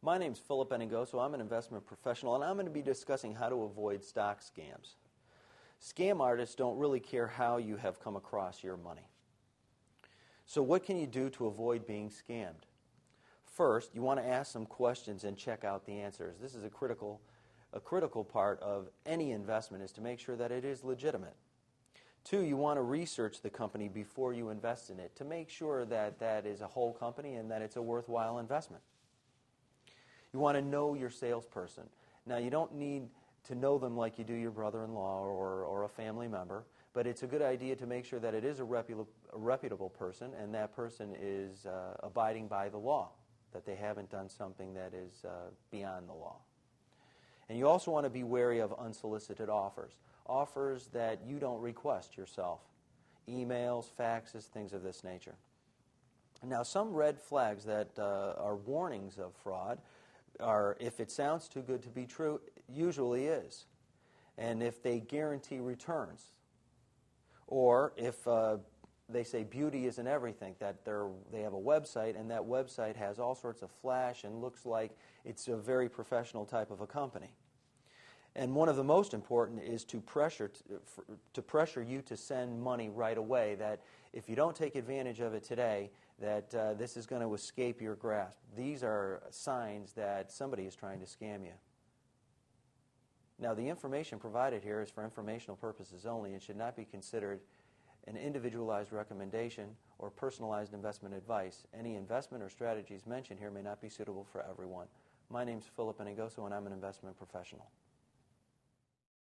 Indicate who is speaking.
Speaker 1: My name's Philip Beningoso. I'm an investment professional, and I'm going to be discussing how to avoid stock scams. Scam artists don't really care how you have come across your money. So what can you do to avoid being scammed? First, you want to ask some questions and check out the answers. This is a critical part of any investment, is to make sure that it is legitimate. Two, you want to research the company before you invest in it to make sure that that is a whole company and that it's a worthwhile investment. You want to know your salesperson. Now, you don't need to know them like you do your brother-in-law or a family member, but it's a good idea to make sure that it is a reputable person and that person is abiding by the law, that they haven't done something that is beyond the law. And you also want to be wary of unsolicited offers, offers that you don't request yourself, emails, faxes, things of this nature. Now, some red flags that are warnings of fraud are, if it sounds too good to be true, it usually is. And if they guarantee returns, or if they say beauty isn't everything, that they have a website and that website has all sorts of flash and looks like it's a very professional type of a company. And one of the most important is to pressure you to send money right away, that if you don't take advantage of it today, that this is going to escape your grasp. These are signs that somebody is trying to scam you. Now, the information provided here is for informational purposes only and should not be considered an individualized recommendation or personalized investment advice. Any investment or strategies mentioned here may not be suitable for everyone. My name's Philip Beningoso, and I'm an investment professional.